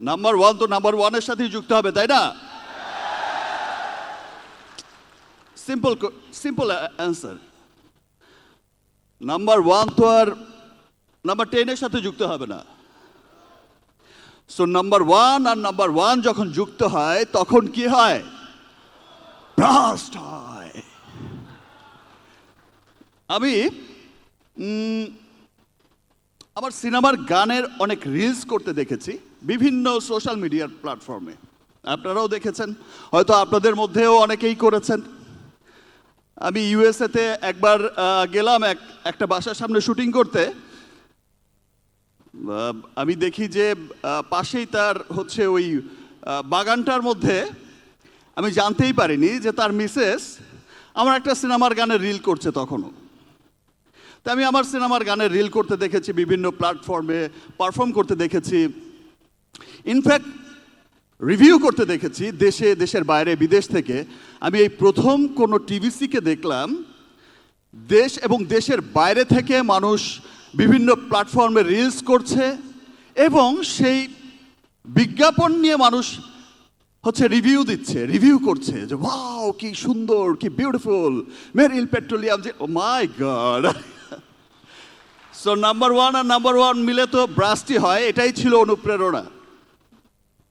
Number one তো number ওয়ানের সাথেই যুক্ত হবে, তাই না? Simple simple answer. Number one তো আর নাম্বার 10-এর সাথে যুক্ত হবে না। সো নাম্বার ওয়ান আর নাম্বার ওয়ান যখন যুক্ত হয় তখন কি হয়? ব্লাস্ট হয়। আমি আমার সিনেমার গানের অনেক রিলস করতে দেখেছি বিভিন্ন সোশ্যাল মিডিয়ার প্ল্যাটফর্মে। আপনারাও দেখেছেন, হয়তো আপনাদের মধ্যেও অনেকেই করেছেন। আমি ইউএসএতে একবার গেলাম একটা বাসার সামনে শুটিং করতে। আমি দেখি যে পাশেই তার হচ্ছে ওই বাগানটার মধ্যে, আমি জানতেই পারিনি যে তার মিসেস আমার একটা সিনেমার গানের রিল করছে তখনও। তা আমি আমার সিনেমার গানের রিল করতে দেখেছি, বিভিন্ন প্ল্যাটফর্মে পারফর্ম করতে দেখেছি, ইনফ্যাক্ট রিভিউ করতে দেখেছি দেশে, দেশের বাইরে, বিদেশ থেকে। আমি এই প্রথম কোনো টিভিসিকে দেখলাম দেশ এবং দেশের বাইরে থেকে মানুষ বিভিন্ন প্ল্যাটফর্মে রিলস করছে এবং সেই বিজ্ঞাপন নিয়ে মানুষ হচ্ছে রিভিউ দিচ্ছে, রিভিউ করছে যে ওয়াও কি সুন্দর, কি বিউটিফুল, মেরিল পেট্রোলিয়াম, যে ও মাই গড। সো নাম্বার ওয়ান আর নাম্বার ওয়ান মিলে তো ব্রাস্টই হয়, এটাই ছিল অনুপ্রেরণা।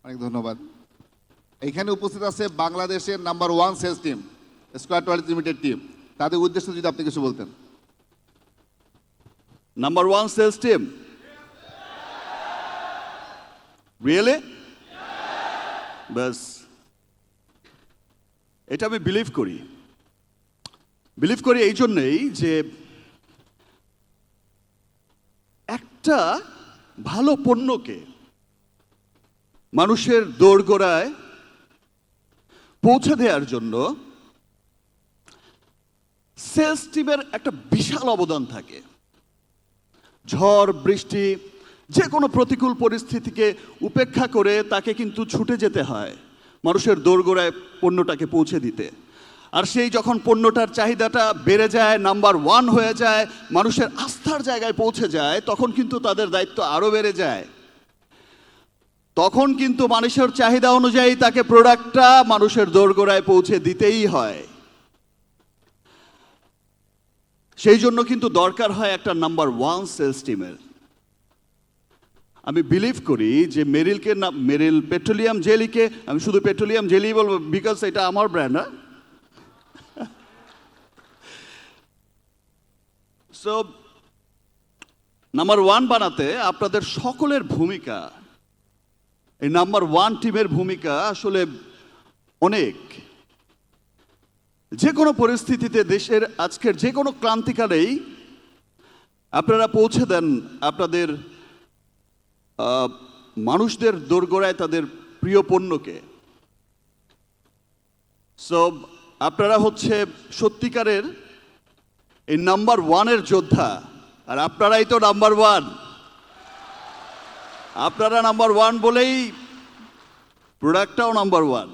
অনেক ধন্যবাদ। এখানে উপস্থিত আছে বাংলাদেশের number one sales team, square toilet limited team. তাদের উদ্দেশ্যে যদি আপনি কিছু বলতেন। Number one sales team, really? ব্যাস, এটা আমি বিলিভ করি এই জন্যেই যে একটা ভালো পণ্যকে মানুষের দোরগোড়ায় পৌঁছে দেওয়ার জন্য সেলস টিমের একটা বিশাল অবদান থাকে। ঝড় বৃষ্টি যে কোনো প্রতিকূল পরিস্থিতিকে উপেক্ষা করে তাকে কিন্তু ছুটে যেতে হয় মানুষের দোরগোড়ায় পণ্যটাকে পৌঁছে দিতে। আর সেই যখন পণ্যটার চাহিদাটা বেড়ে যায়, নাম্বার ওয়ান হয়ে যায়, মানুষের আস্থার জায়গায় পৌঁছে যায়, তখন কিন্তু তাদের দায়িত্ব আরও বেড়ে যায়। তখন কিন্তু মানুষের চাহিদা অনুযায়ী তাকে প্রোডাক্টটা মানুষের দোরগোড়ায় পৌঁছে দিতেই হয়। সেই জন্য কিন্তু দরকার হয় একটা নাম্বার ওয়ান সেলস টিমের। আমি বিলিভ করি যে মেরিল পেট্রোলিয়াম জেলিকে আমি শুধু পেট্রোলিয়াম জেলি বলবো, বিকজ এটা আমার ব্র্যান্ড। সো নাম্বার ওয়ান বানাতে আপনাদের সকলের ভূমিকা, এই নাম্বার ওয়ান টিমের ভূমিকা আসলে অনেক। যে কোনো পরিস্থিতিতে দেশের আজকের যে কোনো ক্রান্তিকালেই আপনারা পৌঁছে দেন আপনাদের মানুষদের দোরগোড়ায় তাদের প্রিয় পণ্যকে। সো আপনারা হচ্ছে সত্যিকারের এই নাম্বার ওয়ানের যোদ্ধা, আর আপনারাই তো নাম্বার ওয়ান। আপনারা নাম্বার ওয়ান বলেই প্রোডাক্টটাও নাম্বার ওয়ান।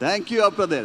থ্যাংক ইউ আপনাদের।